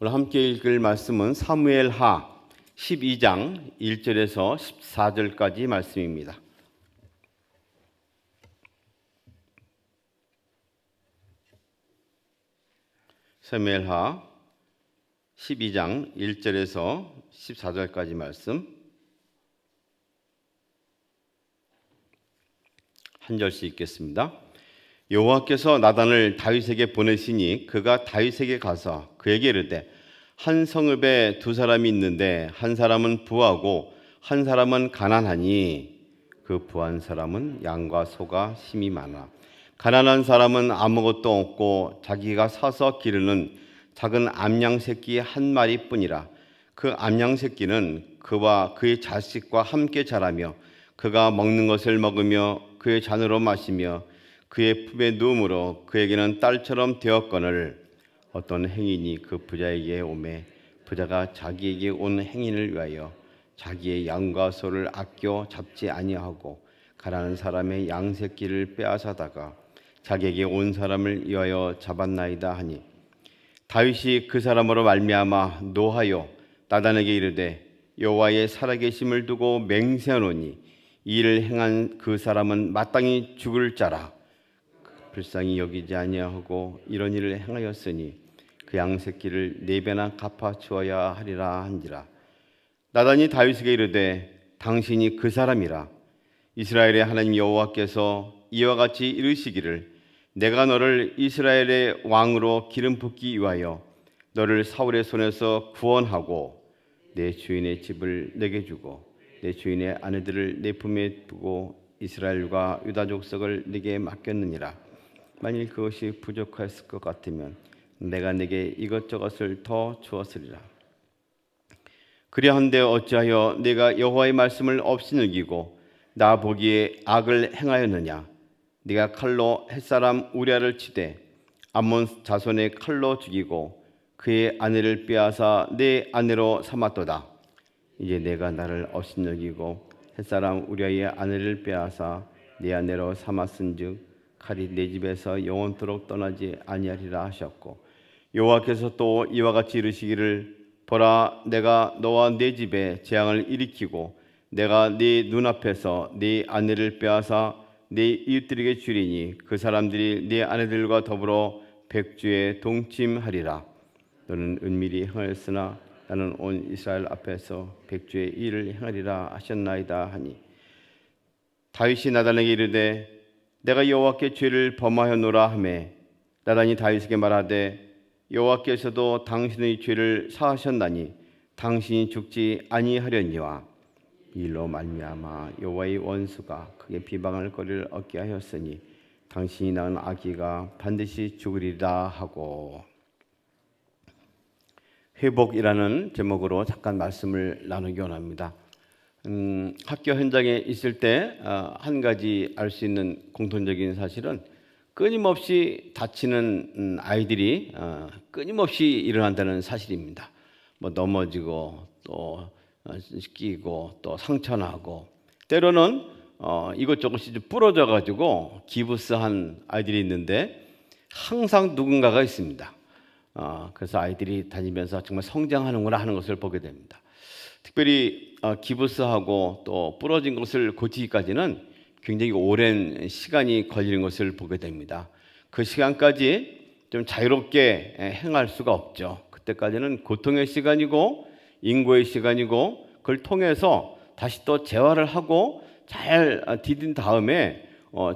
오늘 함께 읽을 말씀은 사무엘하 12장 1절에서 14절까지 말씀입니다. 사무엘하 12장 1절에서 14절까지 말씀 한 절씩 읽겠습니다. 여호와께서 나단을 다윗에게 보내시니 그가 다윗에게 가서 그에게 이르되 한 성읍에 두 사람이 있는데 한 사람은 부하고 한 사람은 가난하니 그 부한 사람은 양과 소가 심이 많아 가난한 사람은 아무것도 없고 자기가 사서 기르는 작은 암양 새끼 한 마리뿐이라. 그 암양 새끼는 그와 그의 자식과 함께 자라며 그가 먹는 것을 먹으며 그의 잔으로 마시며 그의 품에 누움으로 그에게는 딸처럼 되었거늘 어떤 행인이 그 부자에게 오매 부자가 자기에게 온 행인을 위하여 자기의 양과 소를 아껴 잡지 아니하고 가난한 사람의 양 새끼를 빼앗아다가 자기에게 온 사람을 위하여 잡았나이다 하니 다윗이 그 사람으로 말미암아 노하여 나단에게 이르되 여호와의 살아계심을 두고 맹세하노니 이 일을 행한 그 사람은 마땅히 죽을 자라. 불쌍히 여기지 아니하고 이런 일을 행하였으니 그 양 새끼를 4배나 갚아 주어야 하리라 한지라. 나단이 다윗에게 이르되 당신이 그 사람이라. 이스라엘의 하나님 여호와께서 이와 같이 이르시기를 내가 너를 이스라엘의 왕으로 기름 붓기 위하여 너를 사울의 손에서 구원하고 내 주인의 집을 내게 주고 내 주인의 아내들을 내 품에 두고 이스라엘과 유다 족속을 네게 맡겼느니라. 만일 그것이 부족했을 것 같으면 내가 네게 이것저것을 더 주었으리라. 그리한데 어찌하여 네가 여호와의 말씀을 없이 넘기고 나 보기에 악을 행하였느냐. 네가 칼로 햇사람 우리아를 치되 암몬 자손의 칼로 죽이고 그의 아내를 빼앗아 내 아내로 삼았도다. 이제 내가 나를 업신여기고 햇사람 우리아의 아내를 빼앗아 내 아내로 삼았은즉 칼이 내 집에서 영원토록 떠나지 아니하리라 하셨고 여호와께서 또 이와 같이 이르시기를 보라 내가 너와 내 집에 재앙을 일으키고 내가 네 눈앞에서 네 아내를 빼앗아 네 이웃들에게 주리니 그 사람들이 네 아내들과 더불어 백주에 동침하리라. 너는 은밀히 행하였으나 나는 온 이스라엘 앞에서 백주의 일을 행하리라 하셨나이다 하니 다윗이 나단에게 이르되 내가 여호와께 죄를 범하였노라 하매 나단이 다윗에게 말하되 여호와께서도 당신의 죄를 사하셨나니 당신이 죽지 아니하려니와 이 일로 말미암아 여호와의 원수가 크게 비방할 거리를 얻게 하였으니 당신이 낳은 아기가 반드시 죽으리라 하고. 회복이라는 제목으로 잠깐 말씀을 나누기 원합니다. 학교 현장에 있을 때 한 가지 알 수 있는 공통적인 사실은 끊임없이 다치는 아이들이 끊임없이 일어난다는 사실입니다. 뭐 넘어지고 또 끼고 또 상처나고 때로는 이것저것이 부러져 가지고 기부스한 아이들이 있는데 항상 누군가가 있습니다. 그래서 아이들이 다니면서 정말 성장하는구나 하는 것을 보게 됩니다. 특별히 기부스하고 또 부러진 것을 고치기까지는 굉장히 오랜 시간이 걸리는 것을 보게 됩니다. 그 시간까지 좀 자유롭게 행할 수가 없죠. 그때까지는 고통의 시간이고 인고의 시간이고 그걸 통해서 다시 또 재활을 하고 잘 디딘 다음에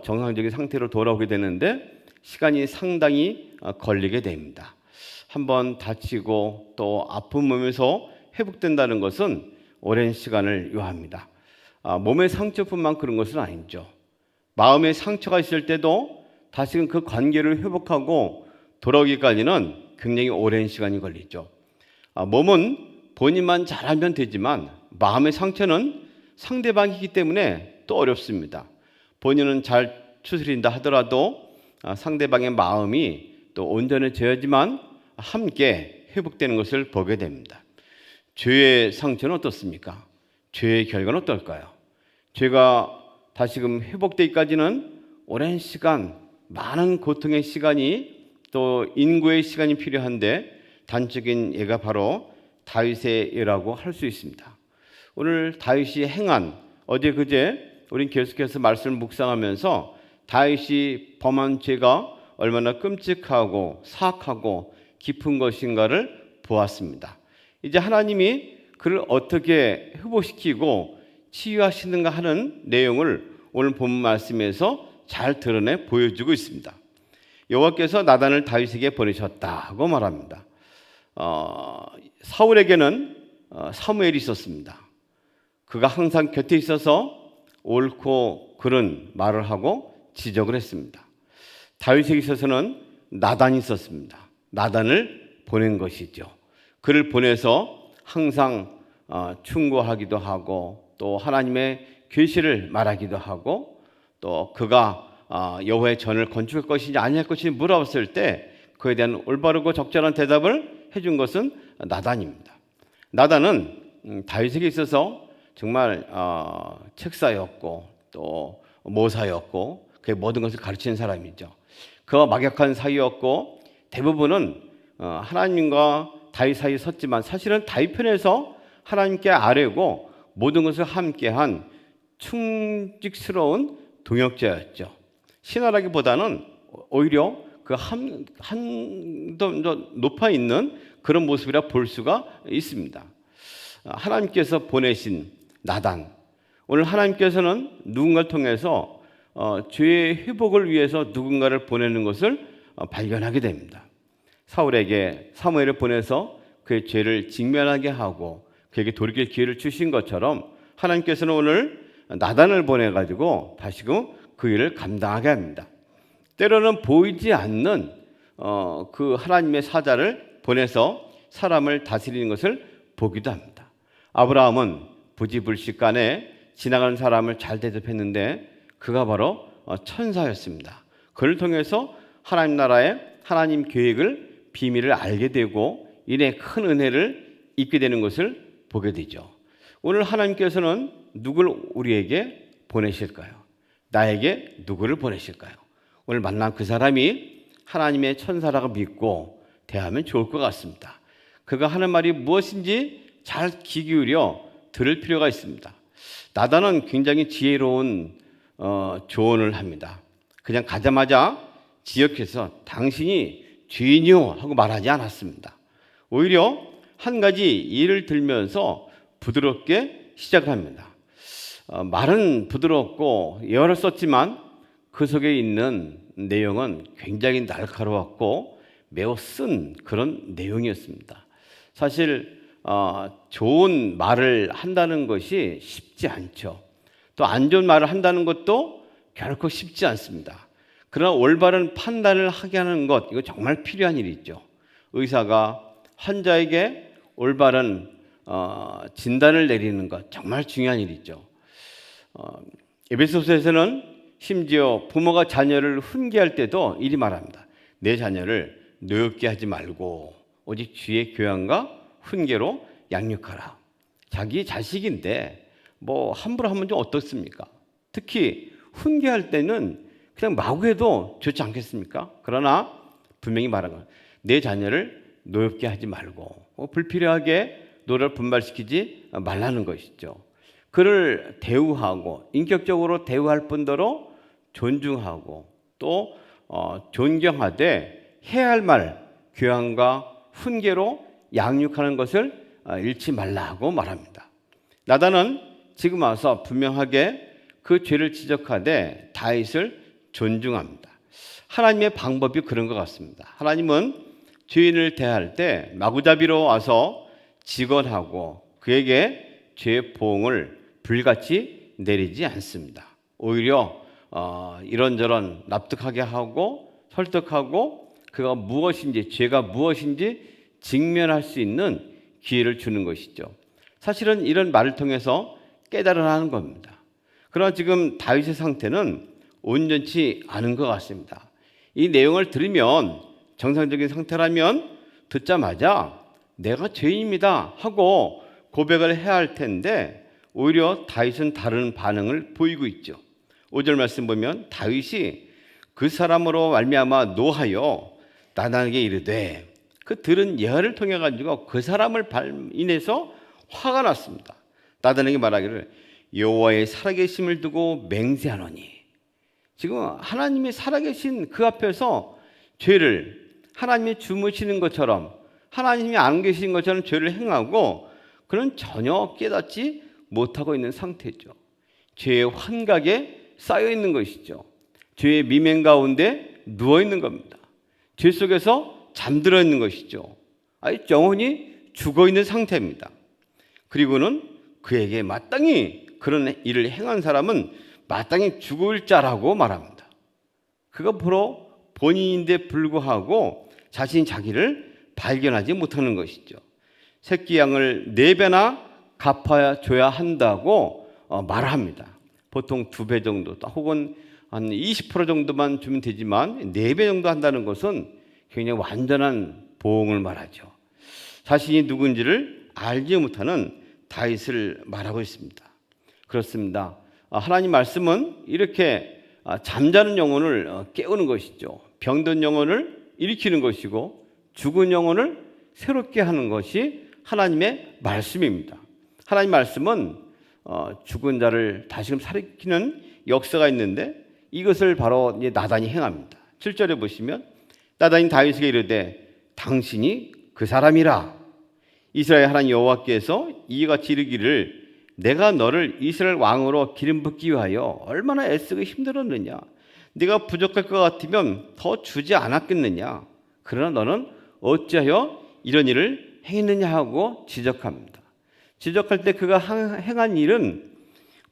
정상적인 상태로 돌아오게 되는데 시간이 상당히 걸리게 됩니다. 한번 다치고 또 아픈 몸에서 회복된다는 것은 오랜 시간을 요합니다. 몸의 상처뿐만 그런 것은 아니죠. 마음의 상처가 있을 때도 다시금 그 관계를 회복하고 돌아오기까지는 굉장히 오랜 시간이 걸리죠. 몸은 본인만 잘하면 되지만 마음의 상처는 상대방이기 때문에 또 어렵습니다. 본인은 잘 추스린다 하더라도 상대방의 마음이 또 온전해져야지만 함께 회복되는 것을 보게 됩니다. 죄의 상처는 어떻습니까? 죄의 결과는 어떨까요? 죄가 다시금 회복되기까지는 오랜 시간, 많은 고통의 시간이 또 인고의 시간이 필요한데 단적인 예가 바로 다윗의 예라고 할 수 있습니다. 오늘 다윗이 행한 어제 그제 우린 계속해서 말씀을 묵상하면서 다윗이 범한 죄가 얼마나 끔찍하고 사악하고 깊은 것인가를 보았습니다. 이제 하나님이 그를 어떻게 회복시키고 치유하시는가 하는 내용을 오늘 본문 말씀에서 잘 드러내 보여주고 있습니다. 여호와께서 나단을 다윗에게 보내셨다고 말합니다. 사울에게는 사무엘이 있었습니다. 그가 항상 곁에 있어서 옳고 그른 말을 하고 지적을 했습니다. 다윗에게 있어서는 나단이 있었습니다. 나단을 보낸 것이죠. 그를 보내서 항상 충고하기도 하고 또 하나님의 계시를 말하기도 하고 또 그가 여호와의 전을 건축할 것이냐 아니할 것이냐 물어봤을 때 그에 대한 올바르고 적절한 대답을 해준 것은 나단입니다. 나단은 다윗에게 있어서 정말 책사였고 또 모사였고 그 모든 것을 가르치는 사람이죠. 그와 막역한 사이였고 대부분은 하나님과 다윗 사이에 섰지만 사실은 다윗 편에서 하나님께 아뢰고 모든 것을 함께한 충직스러운 동역자였죠. 신하라기보다는 오히려 그 한더 높아 있는 그런 모습이라 볼 수가 있습니다. 하나님께서 보내신 나단, 오늘 하나님께서는 누군가를 통해서 죄의 회복을 위해서 누군가를 보내는 것을 발견하게 됩니다. 사울에게 사무엘을 보내서 그의 죄를 직면하게 하고 그에게 돌이킬 기회를 주신 것처럼 하나님께서는 오늘 나단을 보내가지고 다시금 그 일을 감당하게 합니다. 때로는 보이지 않는 그 하나님의 사자를 보내서 사람을 다스리는 것을 보기도 합니다. 아브라함은 부지불식간에 지나가는 사람을 잘 대접했는데 그가 바로 천사였습니다. 그를 통해서 하나님 나라의 하나님 계획을 비밀을 알게 되고 이내 큰 은혜를 입게 되는 것을 보게 되죠. 오늘 하나님께서는 누구를 우리에게 보내실까요? 나에게 누구를 보내실까요? 오늘 만난 그 사람이 하나님의 천사라고 믿고 대하면 좋을 것 같습니다. 그가 하는 말이 무엇인지 잘 귀 기울여 들을 필요가 있습니다. 나단은 굉장히 지혜로운 조언을 합니다. 그냥 가자마자 지역해서 당신이 죄인이요 하고 말하지 않았습니다. 오히려 한 가지 예를 들면서 부드럽게 시작을 합니다. 말은 부드럽고 예화를 썼지만 그 속에 있는 내용은 굉장히 날카로웠고 매우 쓴 그런 내용이었습니다. 사실 좋은 말을 한다는 것이 쉽지 않죠. 또 안 좋은 말을 한다는 것도 결코 쉽지 않습니다. 그러나 올바른 판단을 하게 하는 것, 이거 정말 필요한 일이죠. 의사가 환자에게 올바른 진단을 내리는 것 정말 중요한 일이죠. 에베소서에서는 심지어 부모가 자녀를 훈계할 때도 이리 말합니다. 내 자녀를 노엽게 하지 말고 오직 주의 교양과 훈계로 양육하라. 자기 자식인데 뭐 함부로 하면 좀 어떻습니까? 특히 훈계할 때는 그냥 마구 해도 좋지 않겠습니까? 그러나 분명히 말한 건 내 자녀를 노엽게 하지 말고 불필요하게 노를 분발시키지 말라는 것이죠. 그를 대우하고 인격적으로 대우할 뿐더러 존중하고 또 존경하되 해야 할 말, 교양과 훈계로 양육하는 것을 잃지 말라고 말합니다. 나단은 지금 와서 분명하게 그 죄를 지적하되 다윗을 존중합니다. 하나님의 방법이 그런 것 같습니다. 하나님은 죄인을 대할 때 마구잡이로 와서 직언하고 그에게 죄의 보응을 불같이 내리지 않습니다. 오히려 이런저런 납득하게 하고 설득하고 그가 무엇인지 죄가 무엇인지 직면할 수 있는 기회를 주는 것이죠. 사실은 이런 말을 통해서 깨달아나는 겁니다. 그러나 지금 다윗의 상태는 온전치 않은 것 같습니다. 이 내용을 들으면 정상적인 상태라면 듣자마자 내가 죄인입니다 하고 고백을 해야 할 텐데 오히려 다윗은 다른 반응을 보이고 있죠. 5절 말씀 보면 다윗이 그 사람으로 말미암아 노하여 나단에게 이르되 그 들은 예화를 통해 가지고 그 사람을 인해서 화가 났습니다. 나단에게 말하기를 여호와의 살아계심을 두고 맹세하노니, 지금 하나님이 살아계신 그 앞에서 죄를, 하나님이 주무시는 것처럼, 하나님이 안 계신 것처럼 죄를 행하고 그는 전혀 깨닫지 못하고 있는 상태죠. 죄의 환각에 쌓여 있는 것이죠. 죄의 미행 가운데 누워 있는 겁니다. 죄 속에서 잠들어 있는 것이죠. 아예 영혼이 죽어 있는 상태입니다. 그리고는 그에게 마땅히 그런 일을 행한 사람은 마땅히 죽을 자라고 말합니다. 그가 바로 본인인데 불구하고 자신이 자기를 발견하지 못하는 것이죠. 새끼 양을 4배나 갚아줘야 한다고 말합니다. 보통 2배 정도 혹은 한 20% 정도만 주면 되지만 4배 정도 한다는 것은 굉장히 완전한 보응을 말하죠. 자신이 누군지를 알지 못하는 다윗을 말하고 있습니다. 그렇습니다. 하나님 말씀은 이렇게 잠자는 영혼을 깨우는 것이죠. 병든 영혼을 일으키는 것이고 죽은 영혼을 새롭게 하는 것이 하나님의 말씀입니다. 하나님 말씀은 죽은 자를 다시금 살리키는 역사가 있는데 이것을 바로 나단이 행합니다. 7절에 보시면 나단이 다윗에게 이르되 당신이 그 사람이라. 이스라엘 하나님 여호와께서 이같이 이르기를 내가 너를 이스라엘 왕으로 기름 붓기 위하여 얼마나 애쓰고 힘들었느냐. 네가 부족할 것 같으면 더 주지 않았겠느냐. 그러나 너는 어찌하여 이런 일을 행했느냐 하고 지적합니다. 지적할 때 그가 행한 일은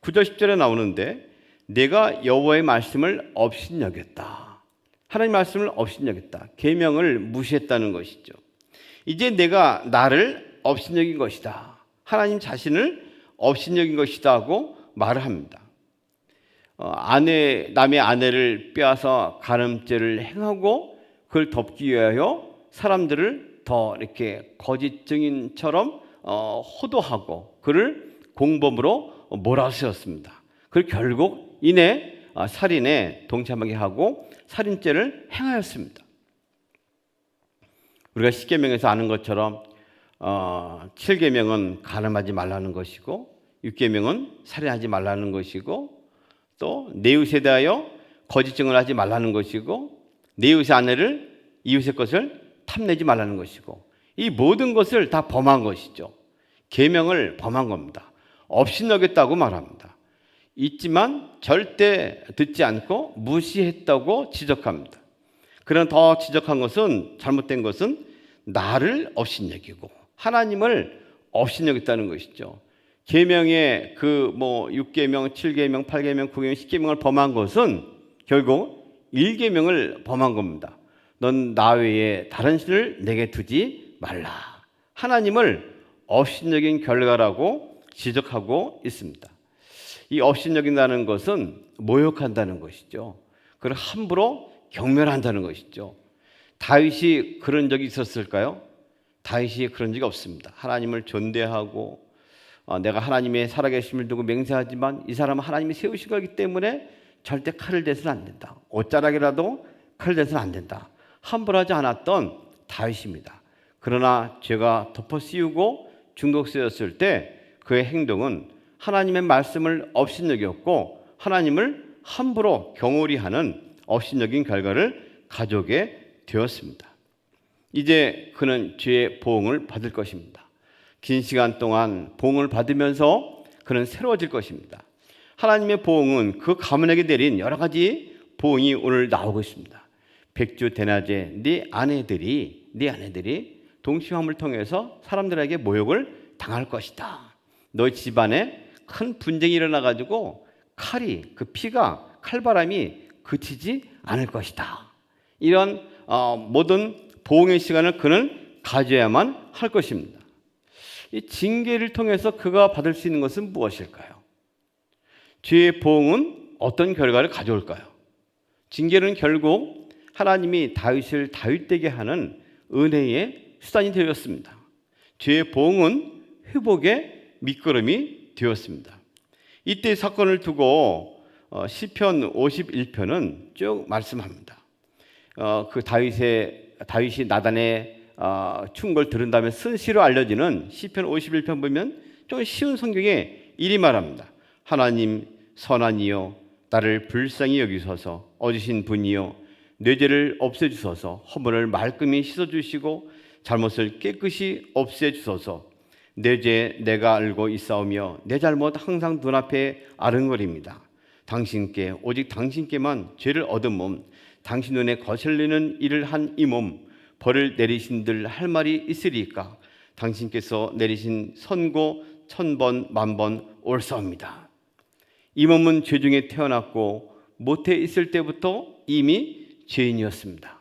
9절 10절에 나오는데 내가 여호와의 말씀을 업신여겼다. 하나님 말씀을 업신여겼다. 계명을 무시했다는 것이죠. 이제 내가 나를 업신여긴 것이다. 하나님 자신을 업신여긴 것이다 하고 말을 합니다. 남의 아내를 빼앗아 간음죄를 행하고 그걸 덮기 위하여 사람들을 더 이렇게 거짓 증인처럼 호도하고 그를 공범으로 몰아세웠습니다. 그리고 결국 이내 살인에 동참하게 하고 살인죄를 행하였습니다. 우리가 10계명에서 아는 것처럼 7계명은 간음하지 말라는 것이고 6계명은 살인하지 말라는 것이고 또 내 이웃에 대하여 거짓 증언을 하지 말라는 것이고 내 이웃의 아내를 이웃의 것을 탐내지 말라는 것이고 이 모든 것을 다 범한 것이죠. 계명을 범한 겁니다. 업신여겼다고 말합니다. 있지만 절대 듣지 않고 무시했다고 지적합니다. 그러나 더 지적한 것은 잘못된 것은 나를 업신여기고 하나님을 업신여겼다는 것이죠. 계명의 6계명, 7계명, 8계명, 9계명, 10계명을 범한 것은 결국 1계명을 범한 겁니다. 넌 나 외에 다른 신을 내게 두지 말라. 하나님을 업신여긴 결과라고 지적하고 있습니다. 이 업신여긴다는 것은 모욕한다는 것이죠. 그걸 함부로 경멸한다는 것이죠. 다윗이 그런 적이 있었을까요? 다윗이 그런 적이 없습니다. 하나님을 존대하고 내가 하나님의 살아계심을 두고 맹세하지만 이 사람은 하나님이 세우신 거기 때문에 절대 칼을 대서는 안 된다. 옷자락이라도 칼을 대서는 안 된다. 함부로 하지 않았던 다윗입니다. 그러나 죄가 덮어 씌우고 중독되었을 때 그의 행동은 하나님의 말씀을 업신여겼고 하나님을 함부로 경홀히 하는 업신여긴 결과를 가져오게 되었습니다. 이제 그는 죄의 보응을 받을 것입니다. 긴 시간 동안 보응을 받으면서 그는 새로워질 것입니다. 하나님의 보응은 그 가문에게 내린 여러 가지 보응이 오늘 나오고 있습니다. 백주 대낮에 네 아내들이 동침함을 통해서 사람들에게 모욕을 당할 것이다. 너희 집안에 큰 분쟁이 일어나가지고 그 피가 칼바람이 그치지 않을 것이다. 이런 모든 보응의 시간을 그는 가져야만 할 것입니다. 이 징계를 통해서 그가 받을 수 있는 것은 무엇일까요? 죄의 보응은 어떤 결과를 가져올까요? 징계는 결국 하나님이 다윗을 다윗되게 하는 은혜의 수단이 되었습니다. 죄의 보응은 회복의 밑거름이 되었습니다. 이때 사건을 두고 시편 51편은 쭉 말씀합니다. 다윗이 나단의 추운 걸 들은 다음에 쓴 시로 알려지는 시편 51편 보면 좀 쉬운 성경에 이리 말합니다. 하나님 선한 이여 나를 불쌍히 여기소서. 얻으신 분이여 내 죄를 없애주소서. 허물을 말끔히 씻어주시고 잘못을 깨끗이 없애주소서. 내 죄 내가 알고 있사오며 내 잘못 항상 눈앞에 아른거립니다. 당신께 오직 당신께만 죄를 얻은 몸, 당신 눈에 거슬리는 일을 한 이 몸, 벌을 내리신들 할 말이 있으리까? 당신께서 내리신 선고 1000번 만번 옳사옵니다. 이 몸은 죄 중에 태어났고 모태에 있을 때부터 이미 죄인이었습니다.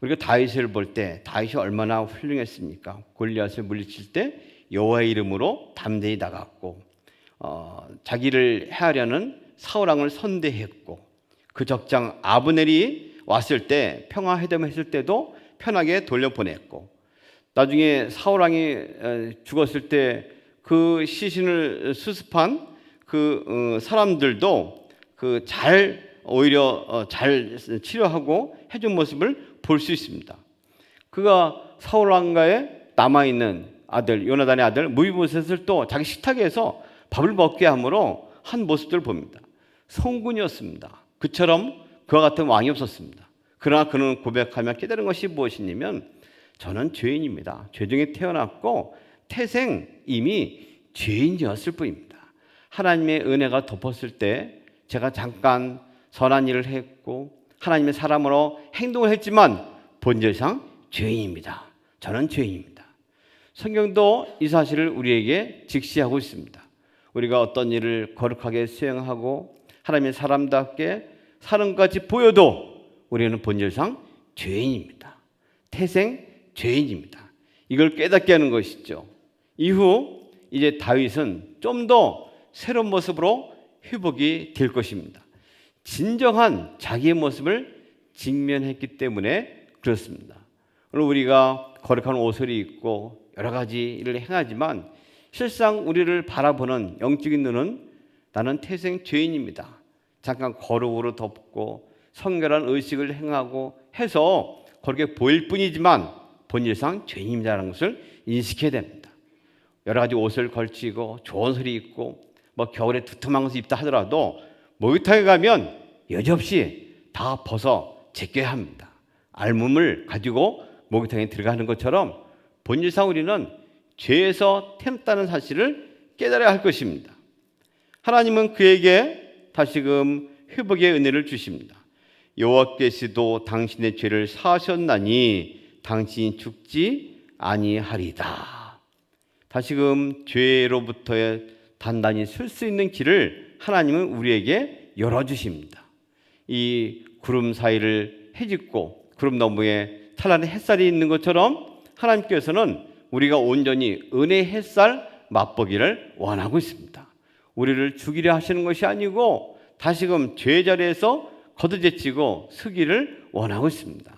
우리가 다윗을 볼 때 다윗이 얼마나 훌륭했습니까? 골리앗을 물리칠 때 여호와의 이름으로 담대히 나갔고 자기를 해하려는 사울 왕을 선대했고 그 적장 아브넬이 왔을 때 평화회담했을 때도 편하게 돌려보냈고 나중에 사울 왕이 죽었을 때 그 시신을 수습한 그 사람들도 오히려 잘 치료하고 해준 모습을 볼 수 있습니다. 그가 사울 왕가에 남아있는 아들 요나단의 아들 무비보셋을 또 자기 식탁에서 밥을 먹게 함으로 한 모습들을 봅니다. 성군이었습니다. 그처럼 그와 같은 왕이 없었습니다. 그러나 그는 고백하며 깨달은 것이 무엇이냐면 저는 죄인입니다. 죄 중에 태어났고 태생 이미 죄인이었을 뿐입니다. 하나님의 은혜가 덮었을 때 제가 잠깐 선한 일을 했고 하나님의 사람으로 행동을 했지만 본질상 죄인입니다. 저는 죄인입니다. 성경도 이 사실을 우리에게 직시하고 있습니다. 우리가 어떤 일을 거룩하게 수행하고 하나님의 사람답게 사는 것 같이 보여도 우리는 본질상 죄인입니다. 태생 죄인입니다. 이걸 깨닫게 하는 것이죠. 이후 이제 다윗은 좀 더 새로운 모습으로 회복이 될 것입니다. 진정한 자기의 모습을 직면했기 때문에 그렇습니다. 오늘 우리가 거룩한 옷을 입고 여러 가지 일을 행하지만 실상 우리를 바라보는 영적인 눈은 나는 태생 죄인입니다. 잠깐 거룩으로 덮고 성결한 의식을 행하고 해서 그렇게 보일 뿐이지만 본질상 죄인이라는 것을 인식해야 됩니다. 여러 가지 옷을 걸치고 좋은 옷을 입고 겨울에 두툼한 것을 입다 하더라도 목욕탕에 가면 여지없이 다 벗어 제껴야 합니다. 알몸을 가지고 목욕탕에 들어가는 것처럼 본질상 우리는 죄에서 태어났다는 사실을 깨달아야 할 것입니다. 하나님은 그에게 다시금 회복의 은혜를 주십니다. 여호와께서도 당신의 죄를 사하셨나니 당신이 죽지 아니하리다. 다시금 죄로부터의 단단히 설 수 있는 길을 하나님은 우리에게 열어주십니다. 이 구름 사이를 헤집고 구름 너머에 찬란한 햇살이 있는 것처럼 하나님께서는 우리가 온전히 은혜의 햇살 맛보기를 원하고 있습니다. 우리를 죽이려 하시는 것이 아니고 다시금 죄 자리에서 걷어제치고 서기를 원하고 있습니다.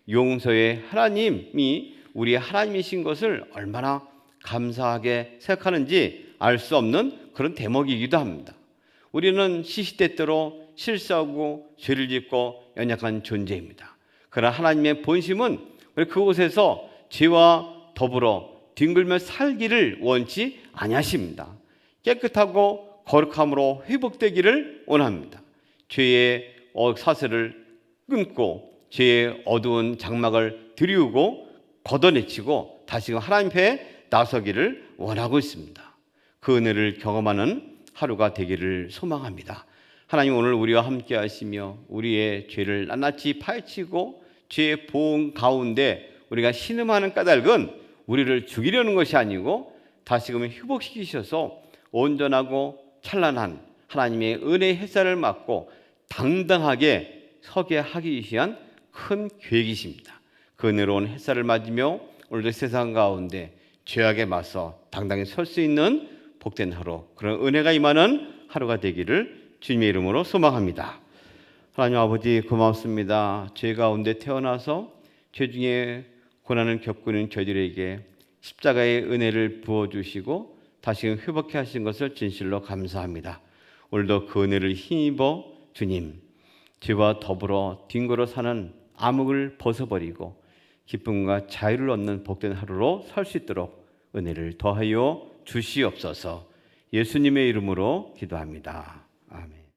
용서의 하나님이 우리의 하나님이신 것을 얼마나 감사하게 생각하는지 알 수 없는 그런 대목이기도 합니다. 우리는 시시때때로 실수하고 죄를 짓고 연약한 존재입니다. 그러나 하나님의 본심은 우리 그곳에서 죄와 더불어 뒹굴며 살기를 원치 아니하십니다. 깨끗하고 거룩함으로 회복되기를 원합니다. 죄의 사슬을 끊고 죄의 어두운 장막을 드리우고 걷어내치고 다시금 하나님 앞에 나서기를 원하고 있습니다. 그 은혜를 경험하는 하루가 되기를 소망합니다. 하나님 오늘 우리와 함께 하시며 우리의 죄를 낱낱이 파헤치고 죄의 보응 가운데 우리가 신음하는 까닭은 우리를 죽이려는 것이 아니고 다시금 회복시키셔서 온전하고 찬란한 하나님의 은혜의 햇살을 맞고 당당하게 서게 하기 위한 큰 계획이십니다. 그 은혜로운 햇살을 맞으며 오늘도 세상 가운데 죄악에 맞서 당당히 설 수 있는 복된 하루, 그런 은혜가 임하는 하루가 되기를 주님의 이름으로 소망합니다. 하나님 아버지 고맙습니다. 죄 가운데 태어나서 죄 중에 고난을 겪고 있는 저희들에게 십자가의 은혜를 부어주시고 다시금 회복케 하신 것을 진실로 감사합니다. 오늘도 그 은혜를 힘입어 주님, 죄와 더불어 뒹굴어 사는 암흑을 벗어버리고 기쁨과 자유를 얻는 복된 하루로 살 수 있도록 은혜를 더하여 주시옵소서. 예수님의 이름으로 기도합니다. 아멘.